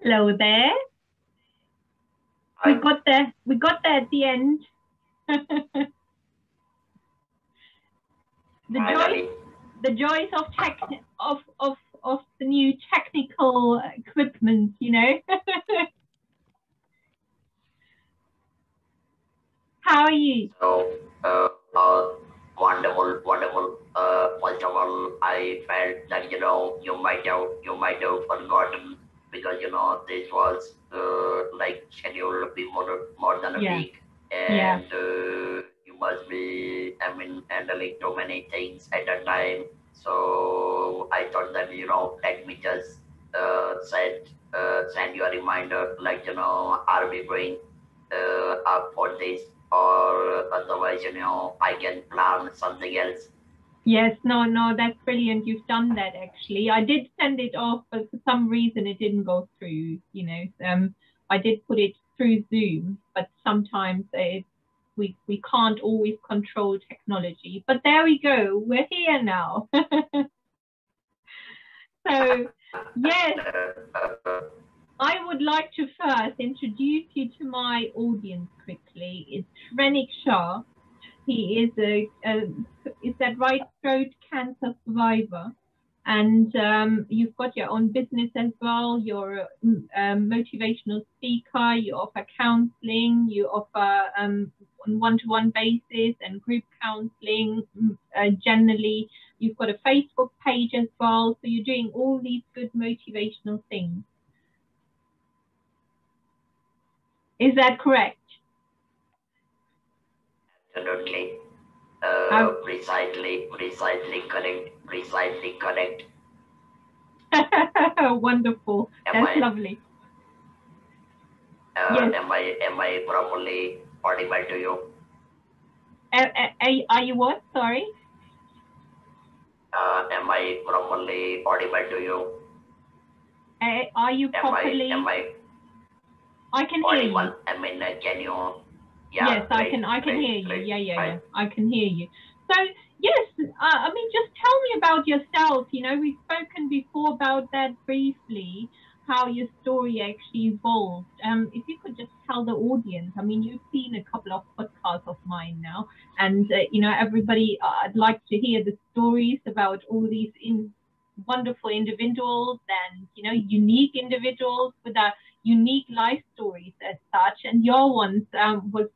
Hello there. We I got there. We got there at the end. the joys, finally. the joys of tech, of the new technical equipment. How are you? So, uh, uh, wonderful. First of all, I felt that you might have forgotten because this was like scheduled before more than a Yeah, week, yeah. and you must be, I mean, handling too many things at a time. So I thought that let me just send you a reminder, like are we going up for this, or otherwise, I can plan something else. Yes, no, no, that's brilliant. You've done that actually. I did send it off, but for some reason it didn't go through. I did put it through Zoom, but sometimes we can't always control technology. But there we go. We're here now. So, yes, I would like to first introduce you to my audience quickly. It's Shrenik Shah. He is is that right throat cancer survivor, and you've got your own business as well. You're a motivational speaker. You offer counseling. You offer on one-to-one basis and group counseling. Generally, you've got a Facebook page as well. So you're doing all these good motivational things. Is that correct? Absolutely. Uh, Precisely correct. Wonderful. Am That's I lovely. Yes. am I properly audible to you? Are you what? Sorry. Am I properly audible to you? Are you Am properly? I I can hear you. audible? I mean, can you? Yes, Yeah, I can hear you. great. Yeah. Fine. I can hear you. So yes, I mean, just tell me about yourself. We've spoken before about that briefly, how your story actually evolved. If you could just tell the audience. I mean, you've seen a couple of podcasts of mine now, and everybody. I'd like to hear the stories about all these wonderful individuals and unique individuals with a unique life stories as such, and your ones was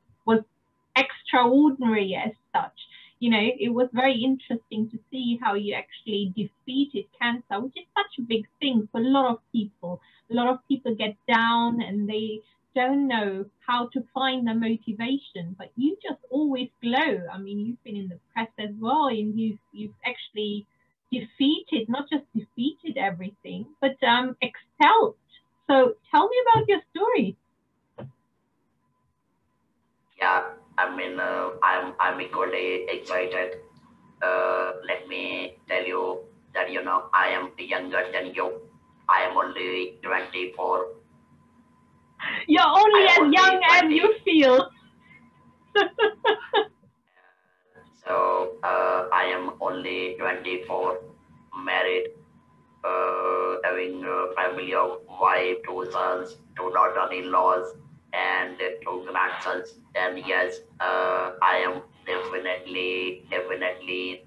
extraordinary as such. It was very interesting to see how you actually defeated cancer, which is such a big thing for a lot of people. A lot of people get down and they don't know how to find the motivation, but you just always glow. I mean, you've been in the press as well, and you've actually defeated, not just defeated everything, but excelled. So tell me about your story. Yeah, I mean, I'm equally excited. Let me tell you that I am younger than you. I am only 24. You're I only am as only young as you 20. feel. So I am only 24, married, having a family of wife, two sons, two daughter-in-laws, and two grandsons. And yes, I am definitely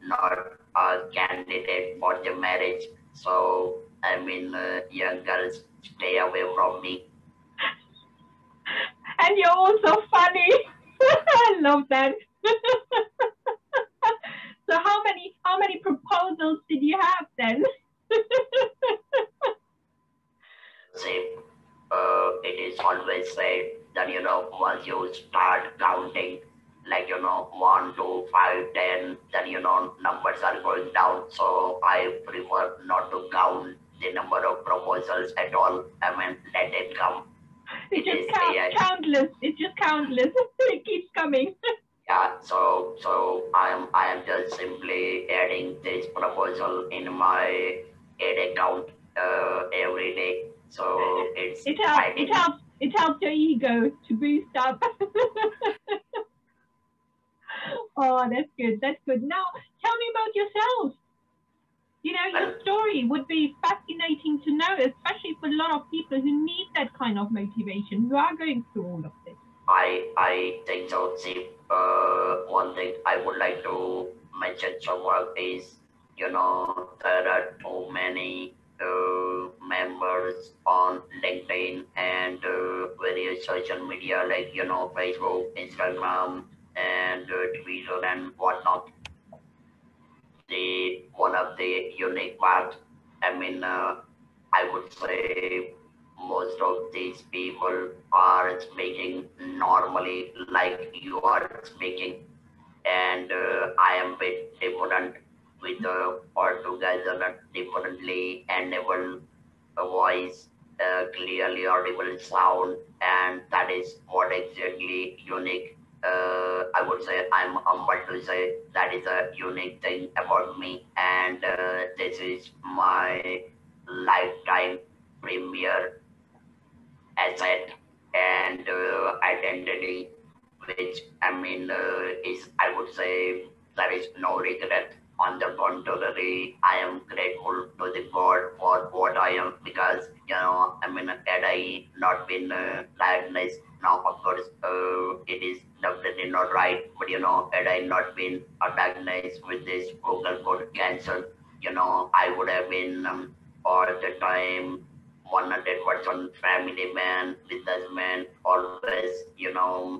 not a candidate for the marriage. So I mean, young girls, stay away from me. And you're also funny. I love that. So how many proposals did you have then? See, it is always said that once you start counting, like 1 2 5 10, then numbers are going down. So I prefer not to count the number of proposals at all. I mean, let it come. It's It just is AI. countless. It's just countless. It keeps coming. Yeah, so I am just simply adding this proposal in my add account every day. So it's It helps. It fighting. helps. It helps your ego to boost up. Oh, that's good. That's good. Now, tell me about yourself. Your Well, story would be fascinating to know, especially for a lot of people who need that kind of motivation, who are going through all of this. I think so. See, one thing I would like to mention somewhere is, there are too many members on LinkedIn and various social media like, Facebook, Instagram, and Twitter and whatnot. One of the unique part, I mean, I would say most of these people are speaking normally like you are speaking, and I am bit different with altogether differently enabled voice, clearly audible sound, and that is what exactly unique. I would say I'm humble to say that is a unique thing about me, and this is my lifetime premier asset and identity, which is, I would say, there is no regret. On the contrary, I am grateful to the God for what I am because, had I not been diagnosed, now of course, it is definitely not right, but had I not been diagnosed with this vocal cord cancer, I would have been all the time 100% family man, businessman, always,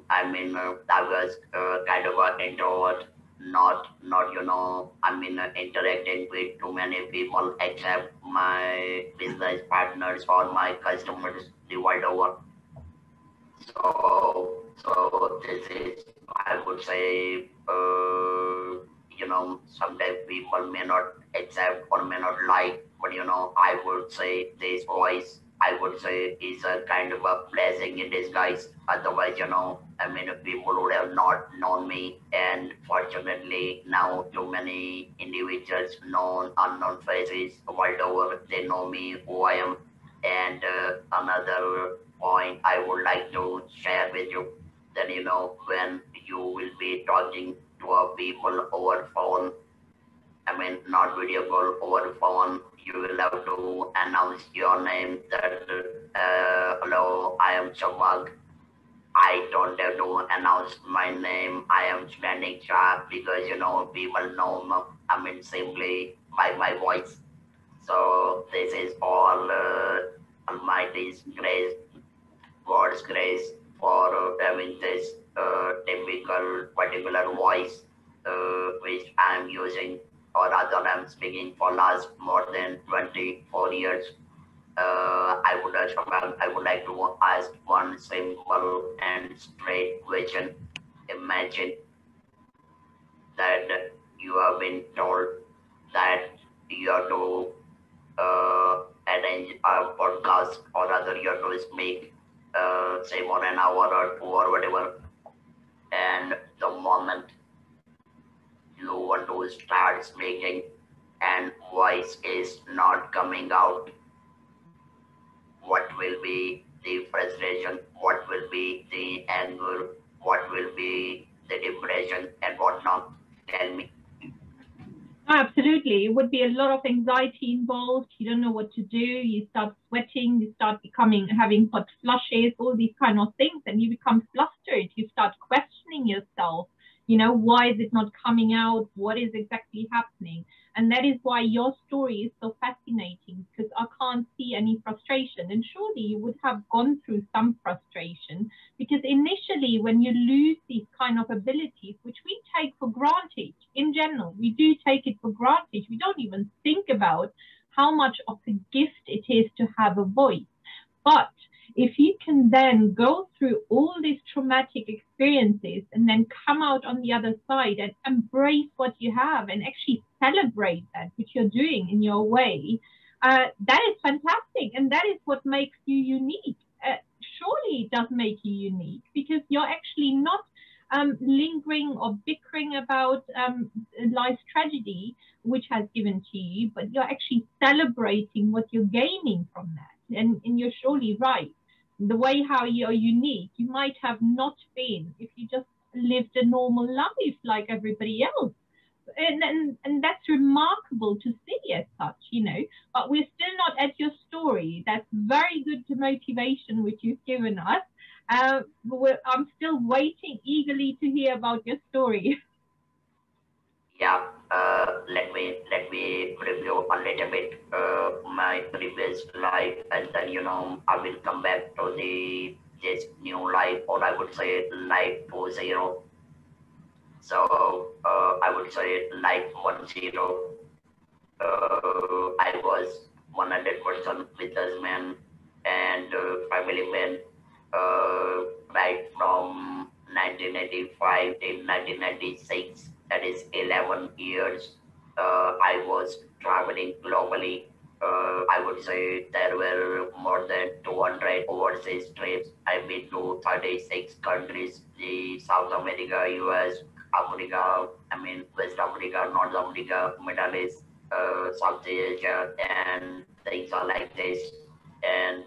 I was kind of an introvert, not, interacting with too many people except my business partners or my customers the world over. So this is, I would say, sometimes people may not accept or may not like, but I would say this voice, I would say, is a kind of a blessing in disguise. Otherwise, people would have not known me, and fortunately, now too many individuals, known, unknown faces world over, they know me, who I am. And another point I would like to share with you that when you will be talking to a people over phone, not video call, over phone, you will have to announce your name that hello, I am Shah. I don't have to announce my name. I am Shrenik Shah because people know me, simply by my voice. So this is all Almighty's grace, God's grace for having this typical particular voice which I am using, or rather I'm speaking for last more than 24 years. I would like to ask one simple and straight question. Imagine that you have been told that you have to arrange a podcast, or rather you have to speak, say for an hour or two or whatever, and the moment you want to start speaking and voice is not coming out, what will be the frustration, what will be the anger, what will be the depression and whatnot? Tell me. Absolutely. It would be a lot of anxiety involved. You don't know what to do. You start sweating, you start having hot flushes, all these kind of things, and you become flustered. You start questioning yourself. Why is it not coming out? What is exactly happening? And that is why your story is so fascinating, because I can't see any frustration. And surely you would have gone through some frustration, because initially when you lose these kind of abilities, which we take for granted in general, we do take it for granted. We don't even think about how much of a gift it is to have a voice. But if you can then go through all these traumatic experiences and then come out on the other side and embrace what you have and actually celebrate that, which you're doing in your way, that is fantastic. And that is what makes you unique. Surely it does make you unique, because you're actually not lingering or bickering about life's tragedy, which has given to you, but you're actually celebrating what you're gaining from that. And you're surely right. The way how you're unique, you might have not been if you just lived a normal life like everybody else. and that's remarkable to see as such, but we're still not at your story. That's very good to motivation which you've given us. I'm still waiting eagerly to hear about your story. Yeah, let me review a little bit my previous life, and then I will come back to the this new life, or I would say life 2.0. So I would say life 1.0. I was 100% businessman and family man, right from 1985 till 1996. That is 11 years. I was traveling globally. I would say there were more than 200 overseas trips. I've been to 36 countries: the South America, US, Africa, I mean West Africa, North Africa, Middle East, South Asia, and things are like this. And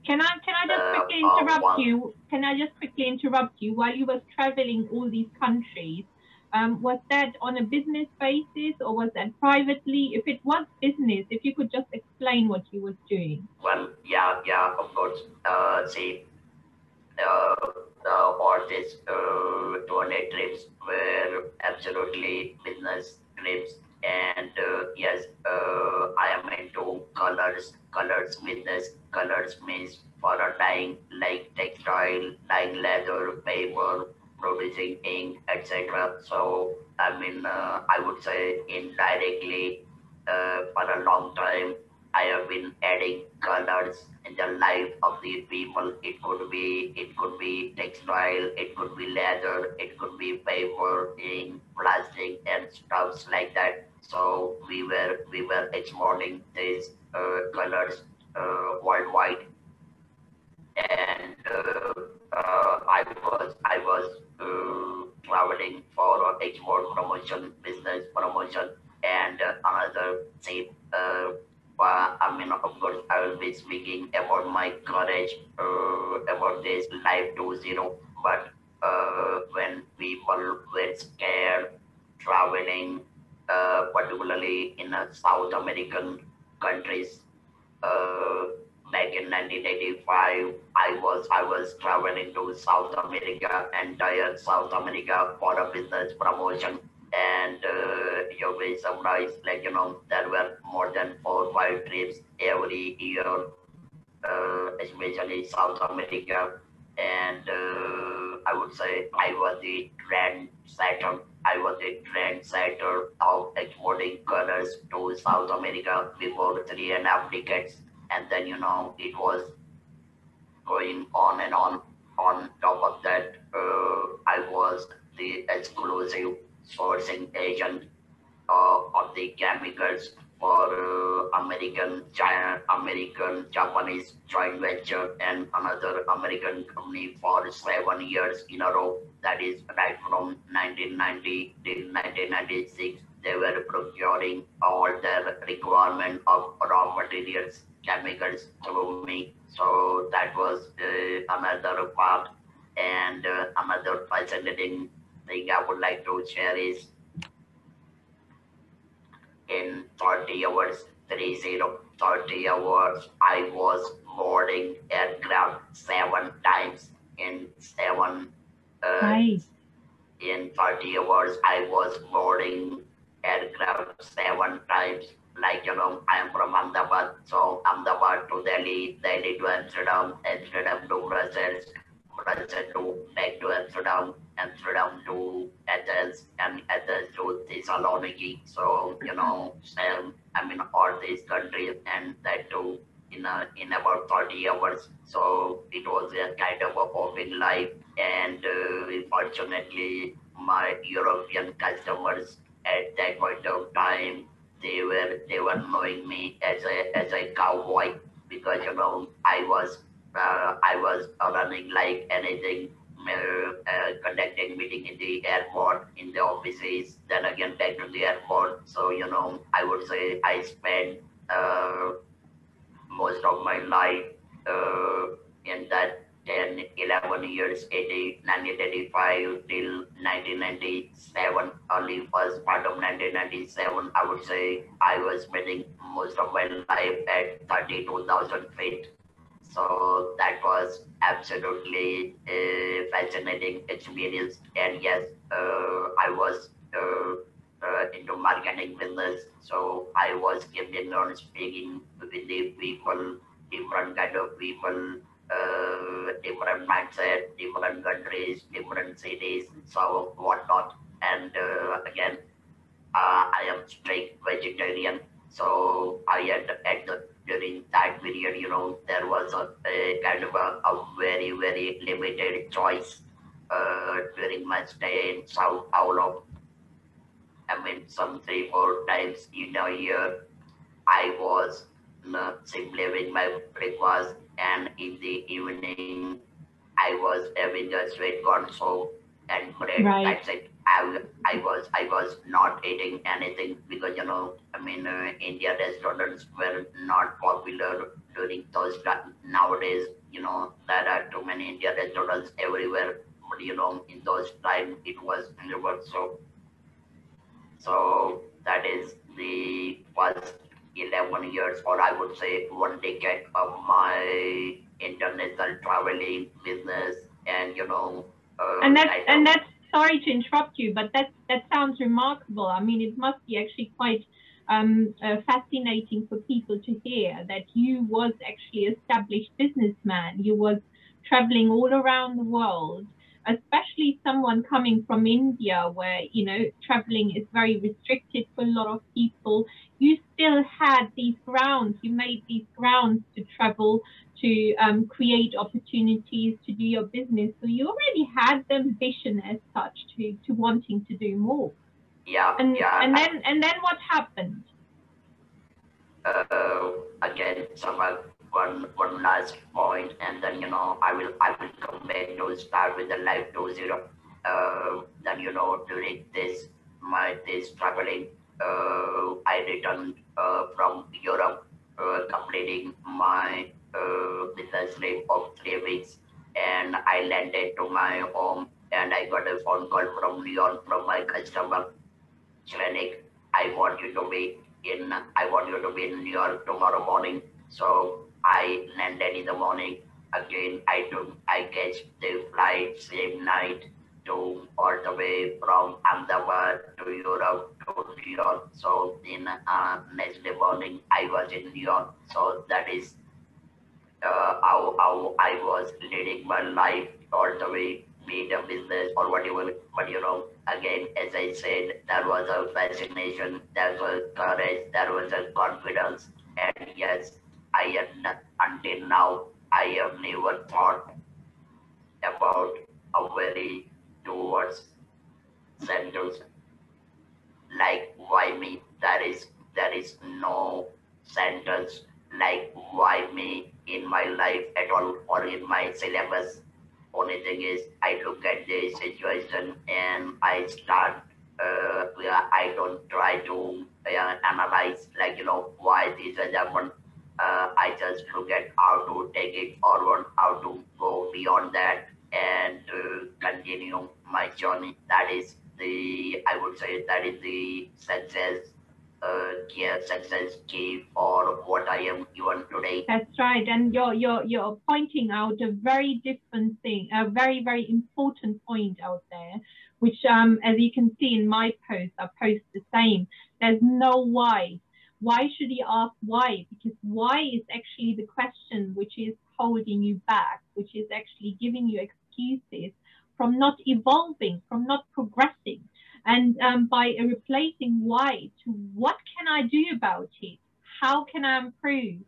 Can I just the quickly interrupt one you? Can I just quickly interrupt you while you was traveling all these countries? Was that on a business basis or was that privately? If it was business, if you could just explain what you was doing. well, yeah, yeah, of course. See, uh, all these 200 trips were absolutely business trips. And yes, I am into colors business. Colors means for a dyeing like textile, dyeing leather, paper, producing ink, etc. So I mean, I would say indirectly, for a long time I have been adding colors in the life of the people. It could be textile, it could be leather, it could be paper, ink, plastic, and stuffs like that. So we were exporting these colors worldwide, and I was traveling for export promotion, business promotion, and another say. I mean, of course, I will be speaking about my courage about this life 2.0. But when people were scared traveling, particularly in South American countries, uh, back in 1985, I was traveling to South America, entire South America for a business promotion. And you'll be surprised, like there were more than 4 or 5 trips every year, especially South America. And I would say I was the trendsetter. I was the trendsetter of exporting colors to South America before 3.5 decades. And then it was going on and on. On top of that, I was the exclusive sourcing agent of the chemicals for American Japanese joint venture and another American company for 7 years in a row. That is right from 1990 till 1996. They were procuring all their requirement of raw materials, chemicals through me. So that was another part. And another fascinating thing I would like to share is in 30 hours, 30 hours, I was boarding aircraft 7 times in uh, Right. 30 hours. I was boarding aircraft 7 times. Like I am from Ahmedabad, so Ahmedabad to Delhi, Delhi to Amsterdam, Amsterdam to Brussels, Brussels to back to Amsterdam, Amsterdam to Athens, and Athens to Thessaloniki. So I mean all these countries, and that too in about 30 hours. So it was a kind of a hopping life, and fortunately, my European customers at that point of time, they were knowing me as a cowboy, because I was running like anything, conducting meeting in the airport, in the offices, then again back to the airport. So I would say I spent most of my life uh, in that. 10, 11 years, 1985 till 1997, early first part of 1997, I would say I was spending most of my life at 32,000 feet. So that was absolutely a fascinating experience. And yes, I was into marketing business. So I was keen on speaking with the people, different kind of people, different mindset, different countries, different cities, so whatnot. And again, I am strict vegetarian, so I had at the during that period, there was a kind of a very very limited choice during my stay in South Europe. I mean, some 3 4 times in a year, I was simply having my breakfast, and in the evening, I was having a sweet corn soup and bread. Right. That's it. I was not eating anything because I mean India restaurants were not popular during those times. Nowadays there are too many Indian restaurants everywhere, but in those times it was never so. That is the first 11 years, or I would say 1 decade of my international traveling business, and And that's kind and of. that's sorry to interrupt you, but that sounds remarkable. I mean, it must be actually quite fascinating for people to hear that you was actually established businessman. You was traveling all around the world, especially someone coming from India, where traveling is very restricted for a lot of people. You still had these grounds. You made these grounds to travel to create opportunities to do your business. So you already had the ambition as such to wanting to do more. Yeah, And yeah. and then what happened? Again, someone one last point, and then I will come back to start with the life 2.0. Then during this traveling, I returned from Europe, completing my business trip of 3 weeks, and I landed to my home, and I got a phone call from Lyon from my customer. Shrenik, I want you to be in New York tomorrow morning. So I landed in the morning. Again, I catch the flight same night to all the way from Ahmedabad to Europe to New York. So in next day morning, I was in New York. So that is how I was leading my life all the way, be it a business or whatever. But again, as I said, there was a fascination, there was courage, there was a confidence, and yes, I had until now I have never thought about a very towards sentence like why me. There is no sentence like why me in my life at all or in my syllabus. Only thing is I look at the situation and I start I don't try to analyze like why this has happened. I just look at how to take it forward, how to go beyond that, and continue my journey. That is I would say that is the success key for what I am even today. That's right, and you're pointing out a very different thing, a very very important point out there, which as you can see in my post, I post the same. There's no why. Why should you ask why? Because why is actually the question which is holding you back, which is actually giving you excuses from not evolving, from not progressing. And by replacing why to what can I do about it? How can I improve?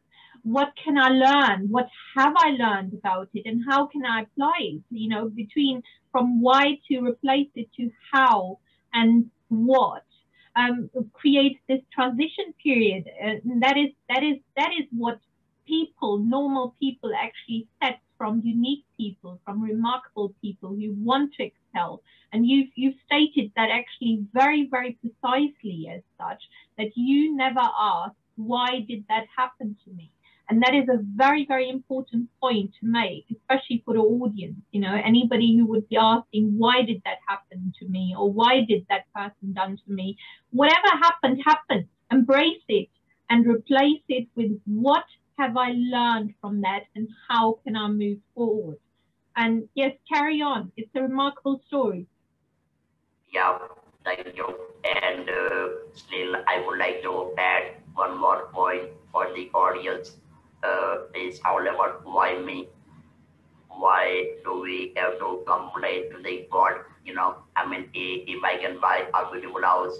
What can I learn? What have I learned about it? And how can I apply it? Between from why to replace it to how and what. Create this transition period. And that is what people, normal people, actually set from unique people, from remarkable people who want to excel. And you've stated that actually very very precisely as such, that you never asked why did that happen to me, And that is a very, very important point to make, especially for the audience. Anybody who would be asking, why did that happen to me? Or why did that person done to me? Whatever happened, happened. Embrace it and replace it with what have I learned from that and how can I move forward? And yes, carry on. It's a remarkable story. Yeah, thank you. And still, I would like to add one more point for the audience. Is all about why me? Why do we have to complain to the God? I mean, if I can buy a beautiful house,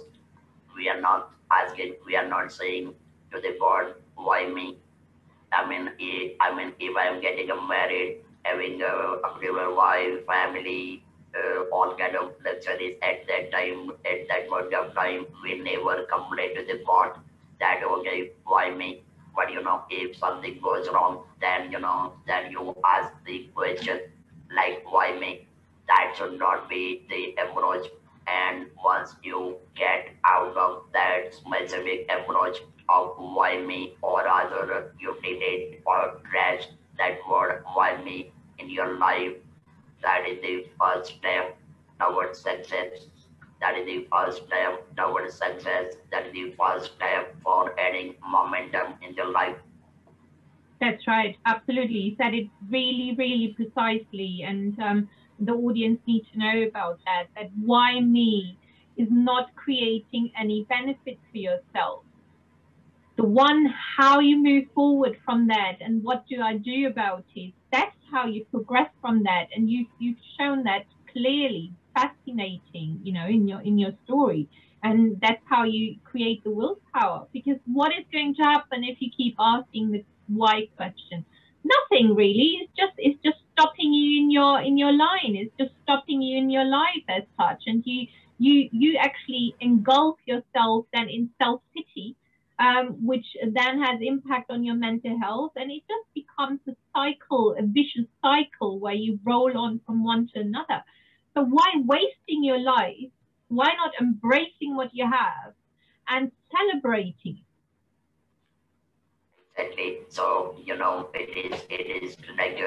we are not asking, we are not saying to the God, why me? If I am getting married, having a beautiful wife, family, all kind of luxuries at that time, at that point of time, we never complain to the God that okay, why me? But if something goes wrong, then then you ask the question like why me? That should not be the approach. And once you get out of that specific approach of why me, or rather you delete or trash that word why me in your life, that is the first step towards success. That is the first step towards success. That is the first step for adding momentum in your life. That's right. Absolutely. You said it really, really precisely. And the audience need to know about that, that why me is not creating any benefit for yourself. The one, how you move forward from that and what do I do about it, that's how you progress from that. And you've shown that clearly, fascinating, in your story. And that's how you create the willpower, because what is going to happen if you keep asking the why question? Nothing really. It's just stopping you in your line. It's just stopping you in your life as such. And you actually engulf yourself then in self-pity, which then has impact on your mental health, and it just becomes a cycle, a vicious cycle where you roll on from one to another. So why wasting your life? Why not embracing what you have and celebrating? Exactly. So it is like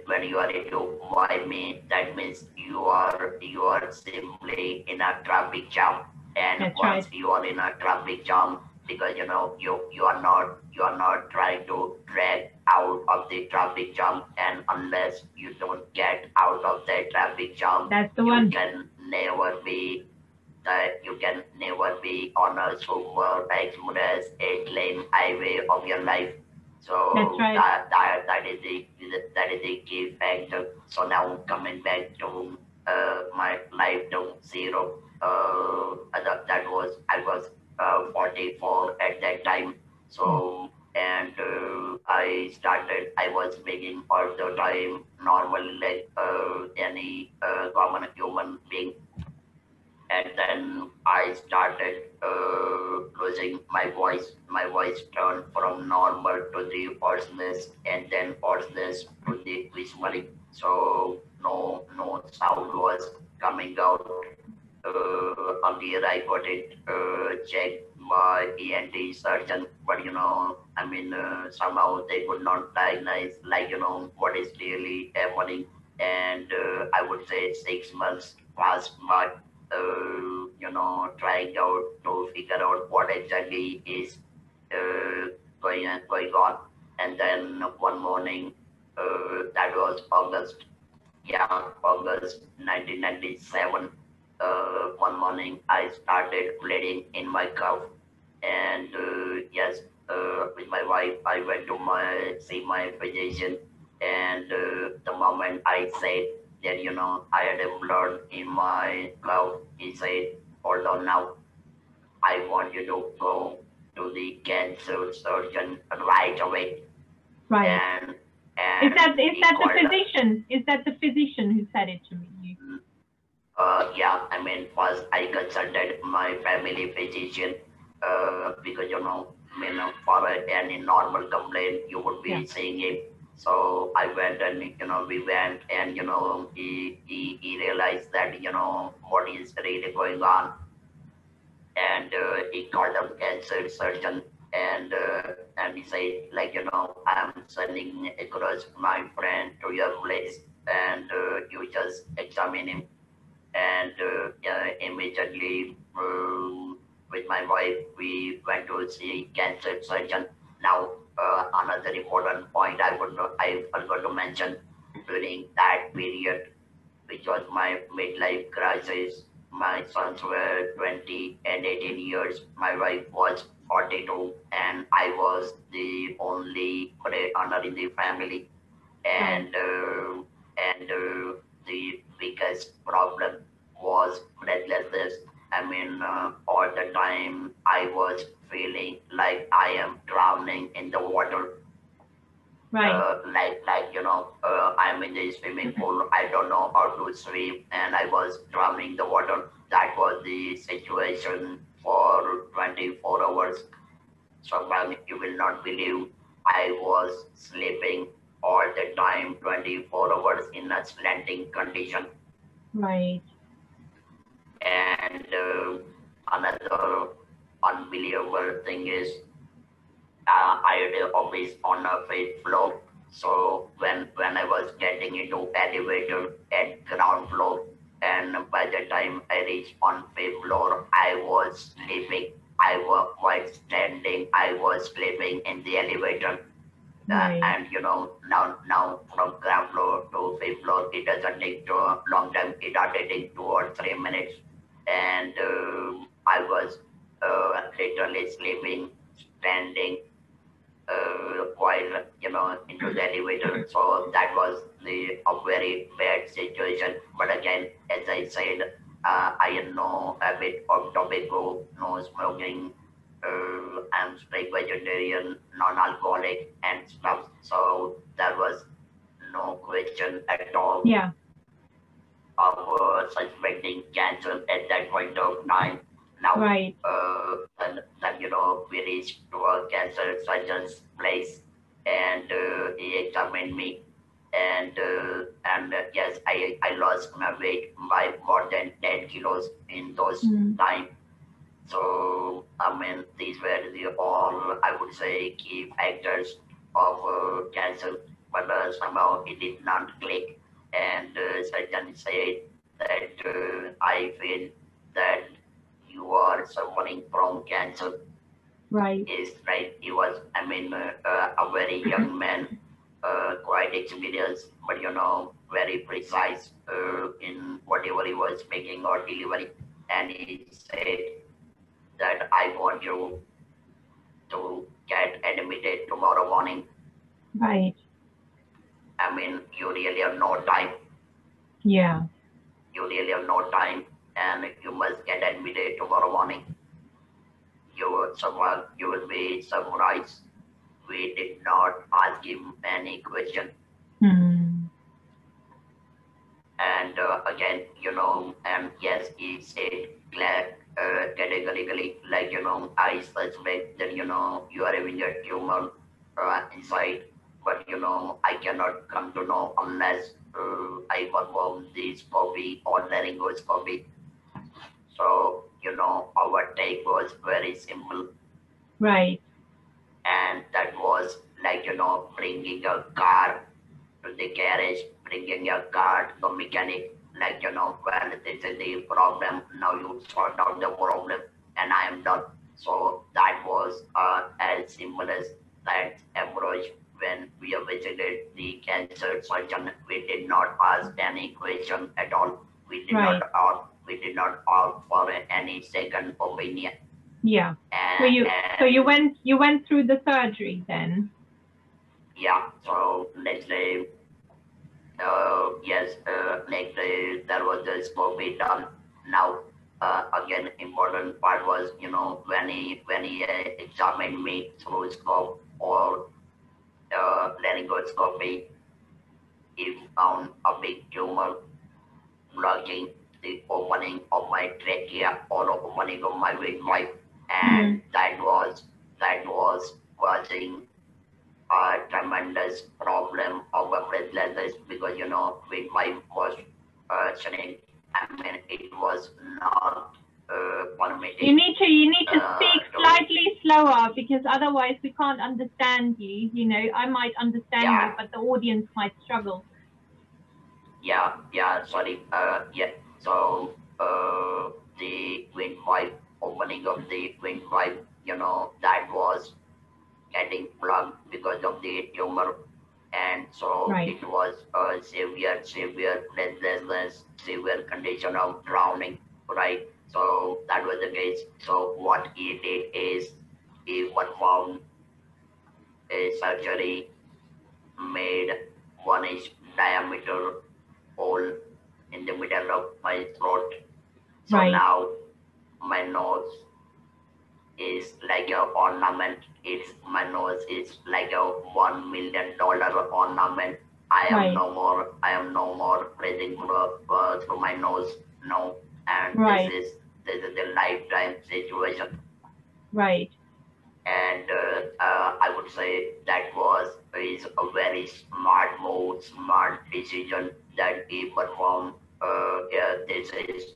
when you are into why me, that means you are simply in a traffic jam, and That's once right. you are in a traffic jam, because you are not trying to drag out of the traffic jam, and unless you don't get out of that traffic jam, That's the you one. can never be that you can never be on a super express 8-lane highway of your life. That's So right. that is the key factor. So now coming back to my life to zero. That was I was 44 at that time. Yes. So and I was making all the time normally like any common human being, and then I started losing my voice. My voice turned from normal to the hoarseness, and then hoarseness to the whispering. So no sound was coming out. Earlier I got it checked by ENT surgeon, but somehow they could not diagnose like what is really happening. And I would say 6 months passed by, trying out to figure out what exactly is uh, going on. And then one morning, that was August, yeah, August 1997. One morning, I started bleeding in my cough, and yes, with my wife, I went to see my physician, and the moment I said that I had a blood in my mouth, he said, "Hold on now, I want you to go to the cancer surgeon right away." Right. And Is and that is he that the called up. physician? Is that the physician who said it to me? Yeah, first I consulted my family physician, because for any normal complaint, you would Yeah. be seeing him. So I went, and we went, and he realized that what is really going on, and he called up cancer surgeon, And he said, like, I'm sending across my friend to your place, and you just examine him. And yeah, immediately, with my wife, we went to see cancer surgeon. Now, another important point I forgot to mention, during that period, which was my midlife crisis. My sons were 20 and 18 years. My wife was 42, and I was the only breadwinner in the family. Right. And the biggest problem was breathlessness. I mean, all the time I was feeling like I am drowning in the water. Right. I'm in the swimming pool. I don't know how to swim, and I was drowning the water. That was the situation for 24 hours. So, man, you will not believe, I was sleeping all the time, 24 hours in a slanting condition. Right. And another unbelievable thing is, I had a office on a fifth floor. So when I was getting into elevator at ground floor, and by the time I reached on fifth floor, I was sleeping. I was quite standing. I was sleeping in the elevator. Right. And now from ground floor to fifth floor, it doesn't take too long time. It only takes 2 or 3 minutes. And I was literally sleeping, standing, while into the elevator. So that was a very bad situation. But again, as I said, I am no habit of tobacco, no smoking. I'm strict vegetarian, non-alcoholic, and stuff. So there was no question at all Yeah. of suspecting cancer at that point of time. Now, Right. then we reached to a cancer surgeon's place, and he examined me, and yes, I lost my weight by more than 10 kilos in those Mm. time. So, I mean, these were the all, I would say, key factors of cancer, but somehow it did not click. And surgeon said that I feel that you are suffering from cancer. Right. Is right. He was, I mean, a very young man, quite experienced, but very precise in whatever he was making or delivery. And he said that I want you to get admitted tomorrow morning. Right. I mean, you really have no time. Yeah. You really have no time, and you must get admitted tomorrow morning. You will be surprised. We did not ask him any question, Mm. and again, and yes, he said categorically, like I suspect that you are having a tumor inside, but I cannot come to know unless I perform this copy or laryngoscopy. So our take was very simple, Right. and that was like bringing a car to the garage, bringing your car to the mechanic, like well, this is the problem. Now you sort out the problem, and I am done. So that was as simple as that approach. When we visited the cancer surgeon, we did not ask any question at all. We did not Right. ask. We did not ask for any second opinion. Yeah. So And, you went through the surgery then. yeah, so let's say yes, like there was the scope be done. Now, again, important part was when he examined me through scope or laryngoscopy, he found a big tumor blocking the opening of my trachea or opening of my windpipe, and Mm. that was causing a tremendous problem of a breathlessness, because with my was Shrenik, I mean, it was not permitting. You need to speak slightly slower, because otherwise we can't understand you. You know, I might understand you, Yeah, but the audience might struggle. yeah, sorry. Yeah. So the Queen 5, opening of the Queen 5, that was getting plugged because of the tumor. And so Right, it was a severe breathlessness, severe condition of drowning, right? So that was the case. So what he did is he performed a surgery, made 1 inch diameter hole in the middle of my throat. So right, now my nose is like a ornament. It's my nose is like a $1 million ornament. right, I am no more breathing through my nose. No, and right, this is a lifetime situation. right, And I would say that was is a very smart move, smart decision that he performed. Yeah, this is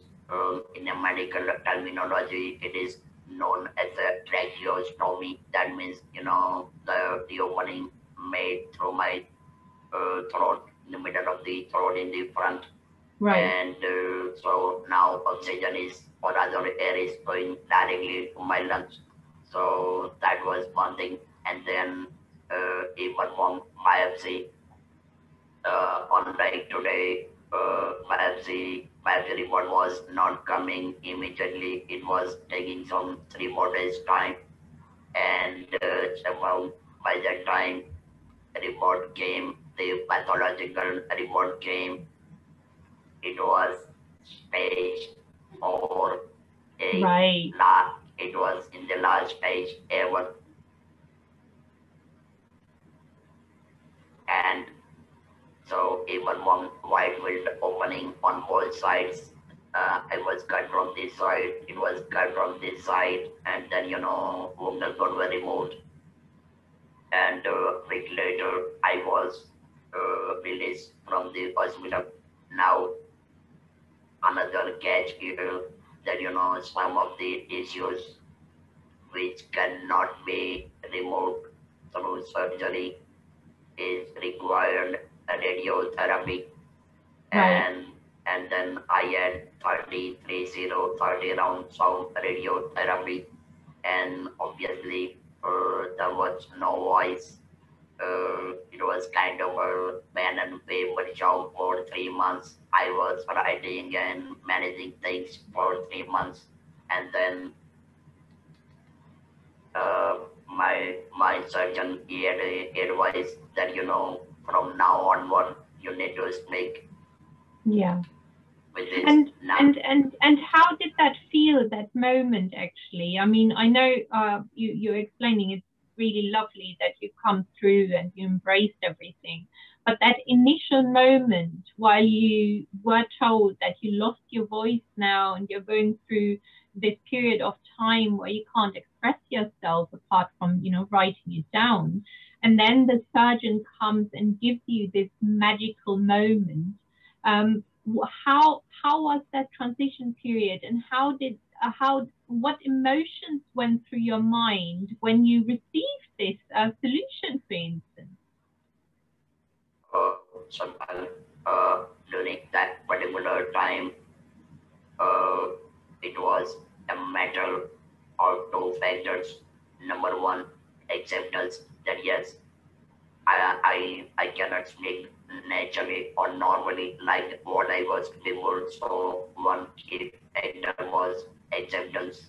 in a medical terminology, it is known as a tracheostomy. That means the opening made through my throat, in the middle of the throat, in the front. right, And so now oxygen is, or rather air is going directly to my lungs. So that was one thing. And then he performed biopsy. Unlike today, biopsy report was not coming immediately. It was taking some 3 4 days time. And somehow by that time report came, the pathological report came. It was stage 4A. right, It was in the last stage ever. And so even one wide field opening on both sides. I was cut from this side, it was cut from this side, and then wounded got were removed. And a week later, I was released from the hospital. Now another catch here, that some of the tissues which cannot be removed through surgery is required radiotherapy. right. And then I had 30 rounds of radiotherapy, and obviously there was no voice. It was kind of a pen and paper job for 3 months. I was writing and managing things for 3 months. And then uh, my surgeon, he had advice that from now onward you need to speak Yeah. with this And now. and how did that feel, that moment, actually? I mean, I know you're explaining it's really lovely that you come through and you embraced everything, but that initial moment while you were told that you lost your voice now and you're going through this period of time where you can't express yourself apart from, writing it down, and then the surgeon comes and gives you this magical moment. um, how was that transition period, and how what emotions went through your mind when you received this solution, for instance? uh, Sometime during that particular time, uh, it was a matter of two factors. Number one, acceptance, that yes, I cannot speak naturally or normally like what I was before. So one key factor was acceptance,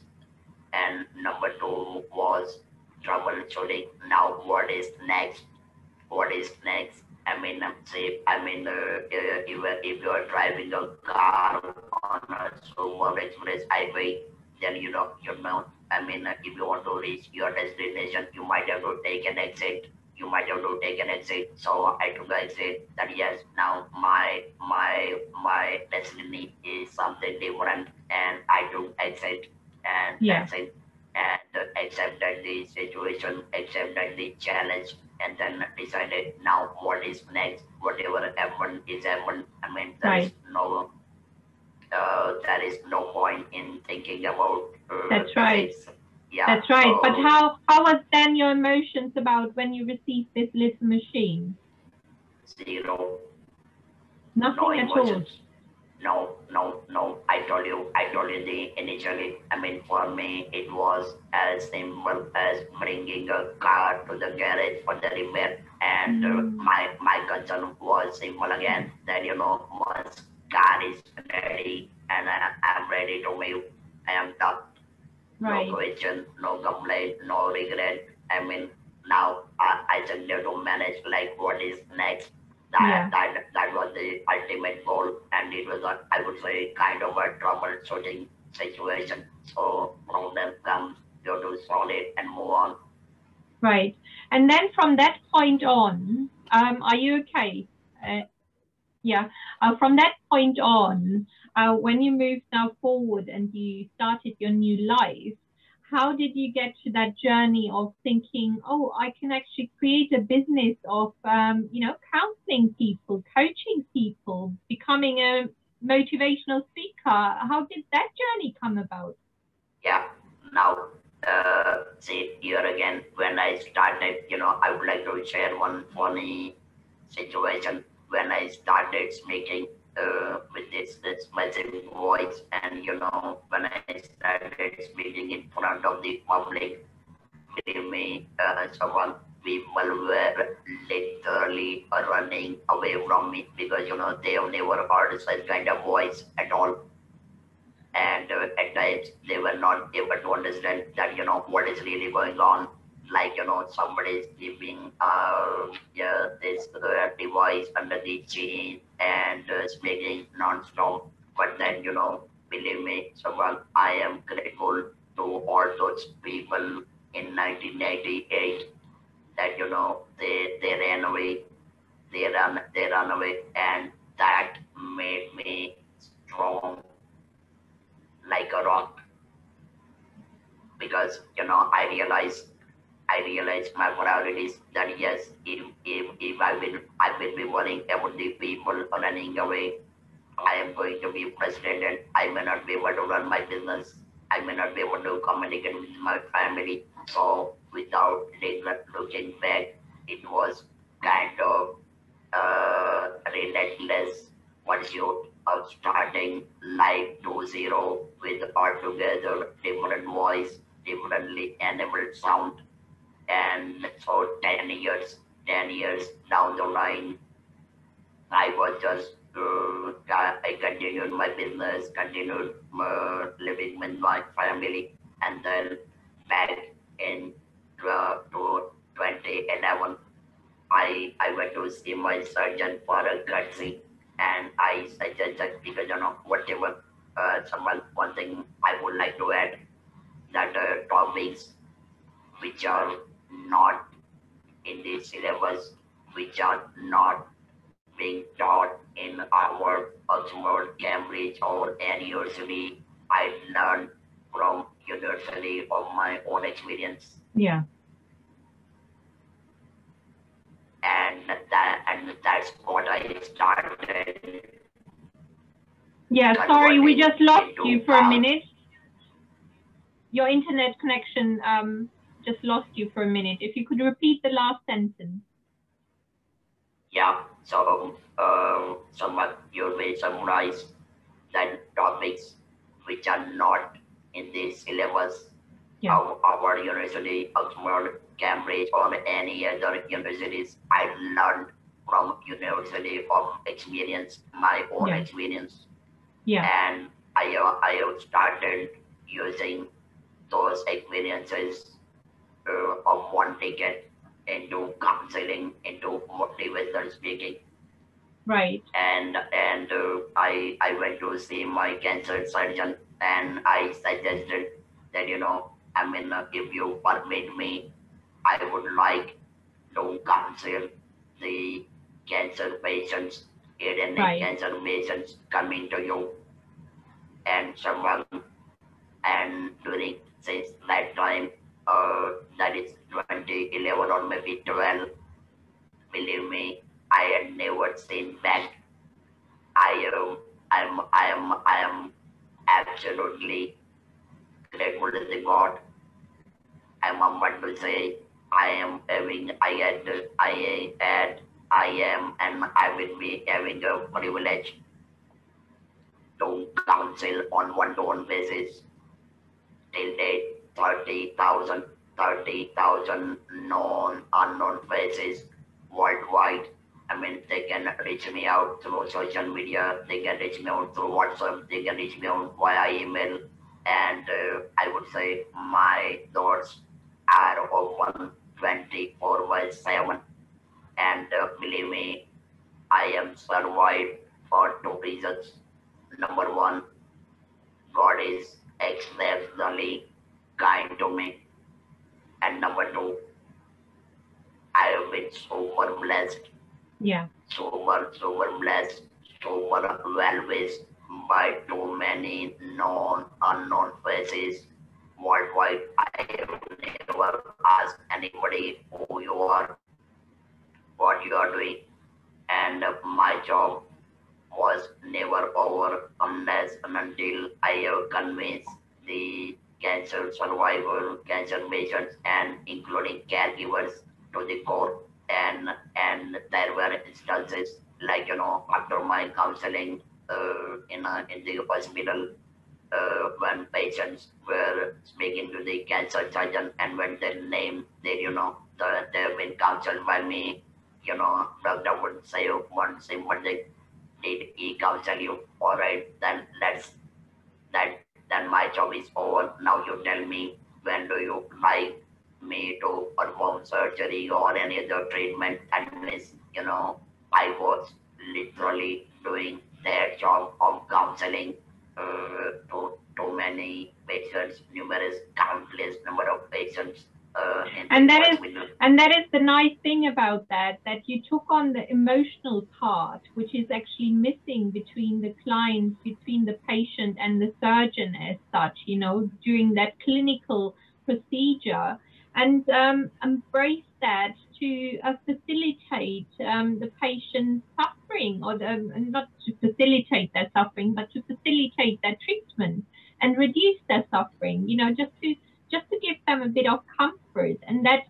and number two was troubleshooting. Now, what is next? What is next? I mean, say, if you are driving a car on a super express highway, then if you want to reach your destination, you might have to take an exit. You might have to take an exit. So I took the exit. That yes, now my destiny is something different, and I took exit, and Yeah, that's it. And accepted the situation, accepted the challenge, and then decided now what is next. Whatever happened is happened. I mean, there is right. no there is no point in thinking about That's right. this. Yeah. That's right. But how was then your emotions about when you received this little machine? Zero. No Nothing at all. emotions. No. I told you the initially. I mean, for me, it was as simple as bringing a car to the garage for the repair, and my concern was simple again. That once car is ready and I'm ready to move, I am done. No Right. question, no complaint, no regret. I mean, now I just need to manage like what is next. Yeah. That was the ultimate goal, and it was I would say kind of a troubleshooting situation. So problem comes, you have to solve it and move on. Right. And then from that point on, are you okay? Yeah. From that point on, when you moved now forward and you started your new life, how did you get to that journey of thinking, oh, I can actually create a business of, counseling people, coaching people, becoming a motivational speaker? How did that journey come about? Yeah. Now, see here again, when I started, I would like to share one funny situation when I started speaking with this massive voice, and when I started speaking in front of the public, believe me, someone people were literally running away from me because they have never heard such kind of voice at all, and at times they were not able to understand that what is really going on, like somebody is keeping yeah, this device under the chin and speaking non-stop. But then believe me someone, I am grateful to all those people in 1998 that they ran away, they run away, and that made me strong like a rock, because I realize my priorities, that yes, if I will be worrying about the people running away, I am going to be frustrated. I may not be able to run my business. I may not be able to communicate with my family. So without looking back, it was kind of relentless pursuit of starting life to zero with altogether different voice, differently enabled sound. And so 10 years down the line, I was just, I continued my business, continued living with my family, and then back in to 2011, I went to see my surgeon for a gut, and I suggested, because whatever, someone, one thing I would like to add, that topics which are not in the syllabus, which are not being taught in our Oxford, Cambridge, or any university, I learned from university of my own experience. Yeah. And that's what I started. Yeah, sorry, we just lost you for a minute. Your internet connection just lost you for a minute. If you could repeat the last sentence. Yeah, so somewhat you will summarize that topics which are not in the syllabus of our university, Oxford, Cambridge, or any other universities. I learned from university of experience, my own experience. Yeah. And I have started using those experiences of one ticket into counseling, into motivational speaking. Right. And I went to see my cancer surgeon, and I suggested that I mean, if you permit me, I would like to counsel the cancer patients, head and neck cancer patients coming to you, and someone, and during since that time, that is 2011 or maybe 12, believe me, I had never seen back. I I am absolutely grateful to the God. I'm about to say I am having I am and I will be having a privilege to counsel on one-to-one basis till date 30,000 known unknown faces worldwide. I mean, they can reach me out through social media, they can reach me out through WhatsApp, they can reach me out via email, and I would say my doors are open 24 by 7. And believe me, I am survived for two reasons. Number one, God is exceptionally kind to me. And number two, I have been super blessed, Yeah. super blessed, super well wished by too many known, unknown faces worldwide. I have never asked anybody who you are, what you are doing, and my job was never over unless and until I have convinced the cancer survivor, cancer patients, and including caregivers to the core. And there were instances like after my counseling in the hospital when patients were speaking to the cancer surgeon and when their name they've been counseled by me, doctor would say one simple thing: did he counsel you? All right, then then my job is over. Now you tell me, when do you like me to perform surgery or any other treatment? And miss, I was literally doing their job of counseling to many patients, numerous, countless number of patients and that is the nice thing about that you took on the emotional part, which is actually missing between the client, between the patient and the surgeon as such, during that clinical procedure, and embrace that to facilitate the patient's suffering, or not to facilitate their suffering, but to facilitate their treatment and reduce their suffering, just to give them a bit of comfort. And that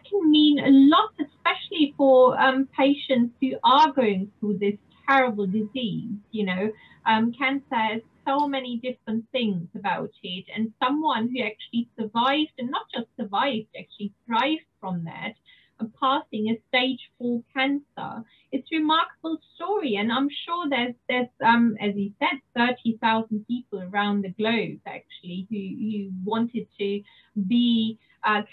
can mean a lot, especially for patients who are going through this terrible disease. Cancer has so many different things about it, and someone who actually survived, and not just survived, actually thrived from that, passing a stage 4 cancer. It's a remarkable story, and I'm sure there's as you said, 30,000 people around the globe actually who wanted to be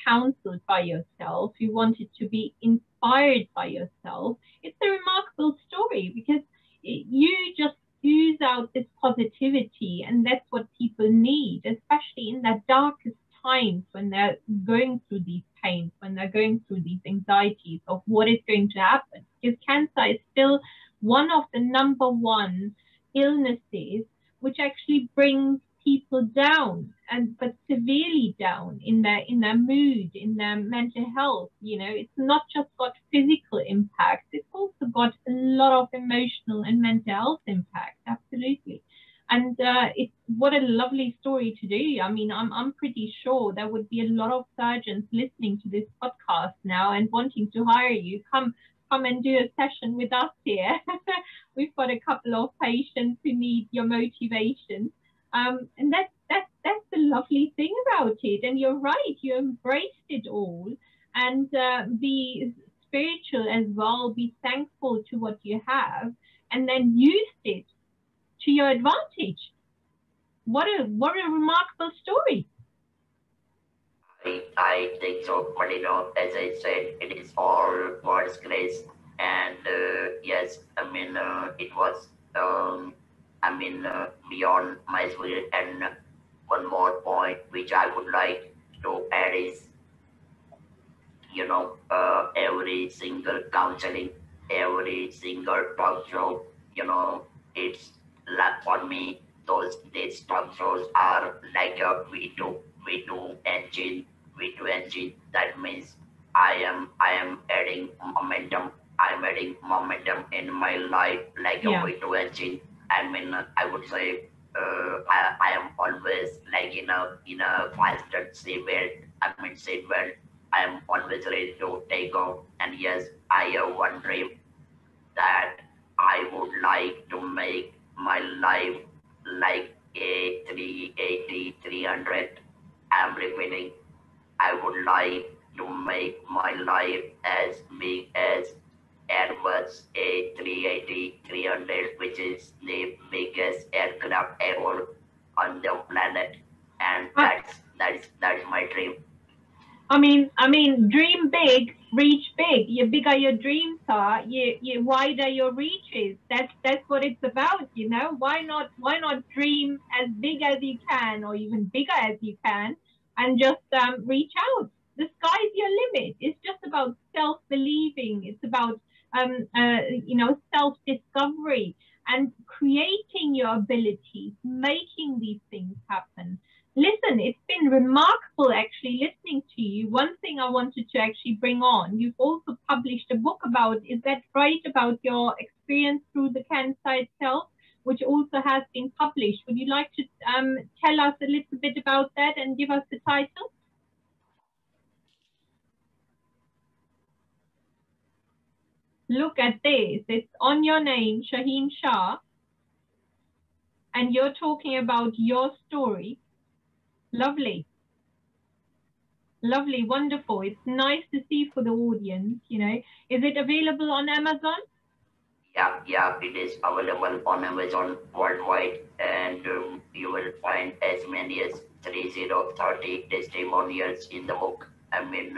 counseled by yourself, who wanted to be inspired by yourself. It's a remarkable story because you just ooze out this positivity, and that's what people need, especially in their darkest times when they're going through these pains, when they're going through these anxieties of what is going to happen. Because cancer is still one of the number one illnesses which actually brings people down, but severely down in their mood, in their mental health. It's not just got physical impact, it's also got a lot of emotional and mental health impact. Absolutely. And it's what a lovely story to do. I mean, I'm pretty sure there would be a lot of surgeons listening to this podcast now and wanting to hire you. Come and do a session with us here. We've got a couple of patients who need your motivation. And that's the lovely thing about it. And you're right, you embraced it all, and be spiritual as well, be thankful to what you have, and then used it to your advantage. What a remarkable story. I think so, but as I said, it is all God's grace, and yes, I mean, it was, beyond my spirit. And one more point which I would like to add is, every single counseling, every single talk show, it's like for me, these talk shows are like a V2 engine, V2 engine. That means I am adding momentum. I'm adding momentum in my life like a V2 engine. I mean, I would say I am always like in a constant seatbelt. I am always ready to take off. And yes, I have one dream that I would like to make my life like a 380, 300. I'm repeating, I would like to make my life as big as Airbus A380 300, which is the biggest aircraft ever on the planet, and that's my dream. I mean, dream big, reach big. The bigger your dreams are, you wider your reaches. That's what it's about, you know. Why not dream as big as you can, or even bigger as you can, and just reach out. The sky's your limit. It's just about self-believing. It's about self-discovery and creating your abilities, making these things happen. Listen, it's been remarkable actually listening to you. One thing I wanted to actually bring on, you've also published a book about, is that right, about your experience through the cancer itself, which also has been published. Would you like to tell us a little bit about that and give us the title? Look at this. It's on your name, Shaheen Shah, and you're talking about your story. Lovely. Lovely, wonderful. It's nice to see for the audience, you know. Is it available on Amazon? Yeah, it is available on Amazon worldwide, and you will find as many as 30 testimonials in the book. I mean,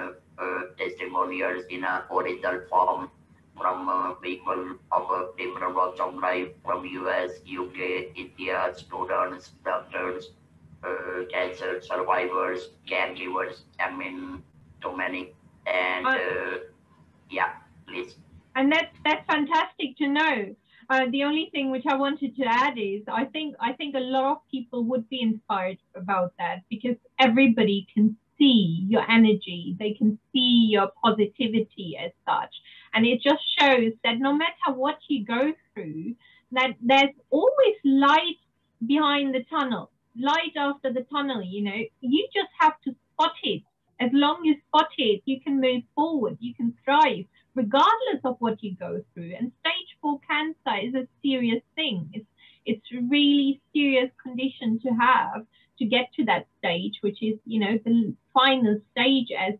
testimonials in a original form from people of different walks of life from US, UK, India, students, doctors, cancer survivors, caregivers. I mean, too many. And yeah, please. And that's fantastic to know. The only thing which I wanted to add is I think a lot of people would be inspired about that, because everybody can see your energy, they can see your positivity as such, and it just shows that no matter what you go through, that there's always light behind the tunnel, light after the tunnel. You know, you just have to spot it. As long as you spot it, you can move forward, you can thrive regardless of what you go through. And stage 4 cancer is a serious thing. It's a really serious condition to have to get to that stage, which is, you know, the final stage as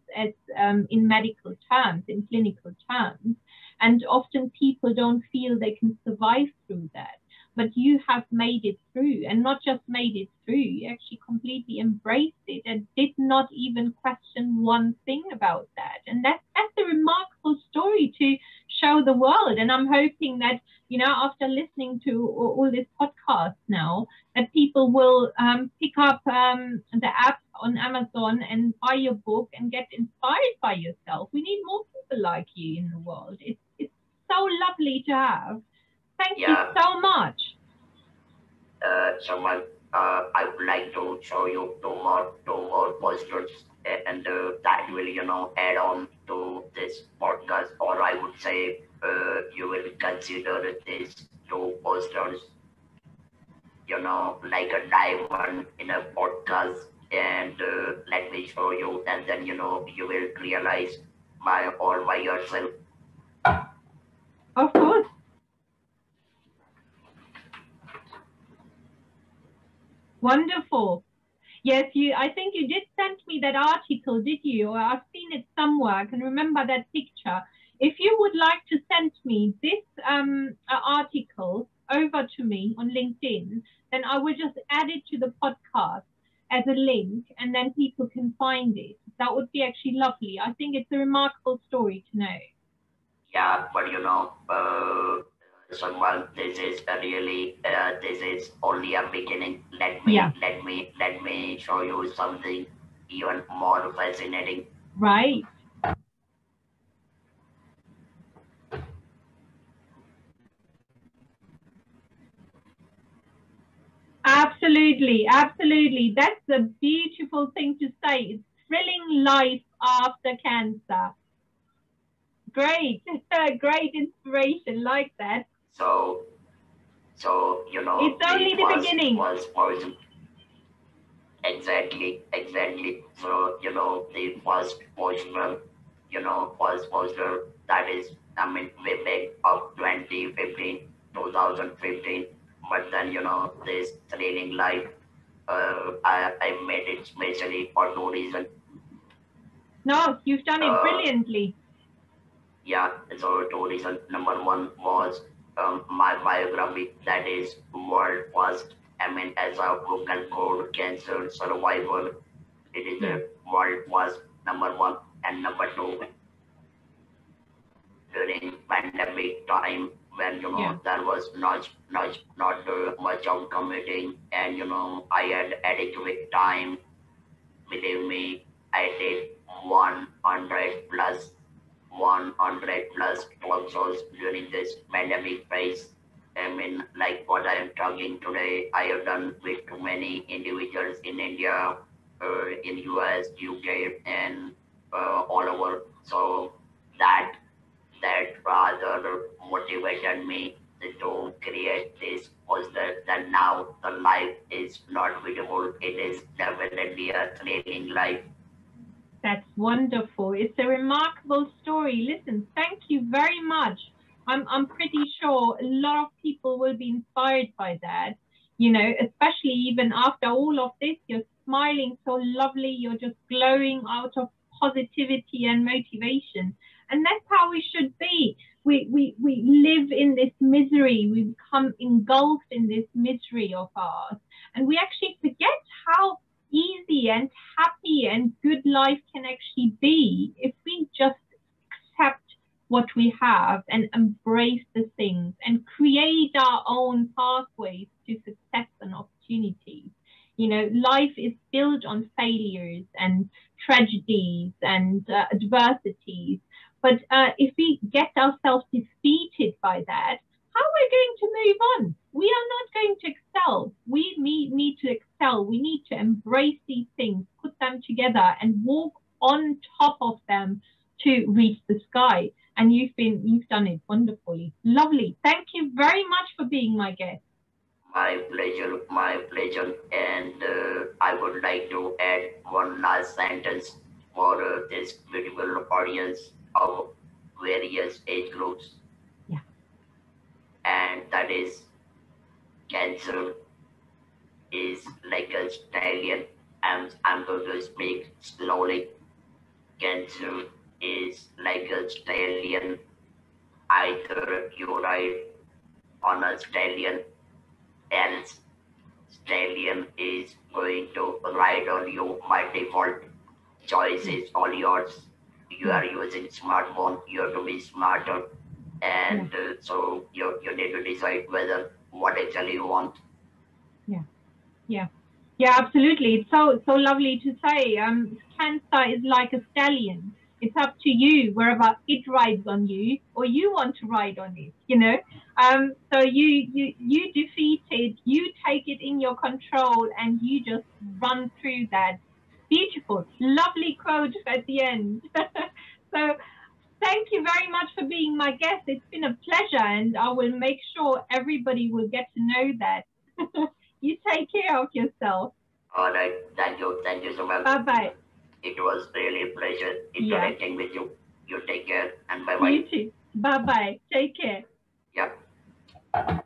in medical terms, in clinical terms. And often people don't feel they can survive through that. But you have made it through, and not just made it through, you actually completely embraced it and did not even question one thing about that. And that's a remarkable story to show the world. And I'm hoping that, you know, after listening to all this podcast now, that people will pick up the app on Amazon and buy your book and get inspired by yourself. We need more people like you in the world. It's so lovely to have. Thank you so much. Someone, I would like to show you two more posters, and that will, add on to this podcast, or I would say, you will consider these two posters, like a diamond in a podcast, and let me show you, and then, you will realize all by yourself. Of course. Wonderful. Yes, I think you did send me that article, did you? Or I've seen it somewhere. I can remember that picture. If you would like to send me this article over to me on LinkedIn, then I will just add it to the podcast as a link, and then people can find it. That would be actually lovely. I think it's a remarkable story to know. Yeah, but someone, this is only a beginning. Let me show you something even more fascinating. Right. Absolutely. That's a beautiful thing to say. It's thrilling life after cancer. Great. Great inspiration, like that. So So, It's only the the first beginning. was poison. Exactly. So, the first poster, first poster that is, I mean, way back of 2015, 2015. But then, this training life, I made it specially for no reason. No, you've done it Uh, brilliantly. yeah, so two reasons. Number one was my biography, that is world first. I mean, as a broken code cancer survivor, it is Yeah, a world first, number one. And number two, during pandemic time when yeah, there was not much of commuting, and I had adequate time. Believe me, I did 100 plus 100 plus talk shows during this pandemic phase. I mean, like what I am talking today, I have done with too many individuals in India, in US, UK, and all over. So that that rather motivated me to create this poster that now the life is not visible. It is definitely a thrilling life. that's wonderful. It's a remarkable story. Listen, thank you very much. I'm pretty sure a lot of people will be inspired by that. Especially even after all of this, you're smiling so lovely. You're just glowing out of positivity and motivation. And that's how we should be. We live in this misery. We become engulfed in this misery of ours. And we actually forget how easy and happy and good life can actually be if we just accept what we have and embrace the things and create our own pathways to success and opportunities. Life is built on failures and tragedies and adversities. But if we get ourselves defeated by that, how are we going to move on? We are not going to excel. We need to excel. We need to embrace these things, put them together, and walk on top of them to reach the sky. And you've done it wonderfully. Lovely. Thank you very much for being my guest. My pleasure. And I would like to add one last sentence for this beautiful audience of various age groups, Yeah. and that is cancer is like a stallion. And I'm going to speak slowly. Cancer is like a stallion. Either you ride on a stallion, else stallion is going to ride on you by default. Choice Yeah. is all yours. You Yeah. are using smartphone, you have to be smarter. Yeah. And so you need to decide whether what actually you want. Yeah. Yeah. Yeah, absolutely. It's so lovely to say. Cancer is like a stallion. It's up to you wherever it rides on you or you want to ride on it. So you defeat it, you take it in your control, and you just run through that. Beautiful, lovely quote at the end. So thank you very much for being my guest. It's been a pleasure, and I will make sure everybody will get to know that. You take care of yourself. All right, thank you so much. Bye bye. It was really a pleasure Yeah, interacting with you. You take care and bye bye. you too. Bye bye. Take care. Yeah.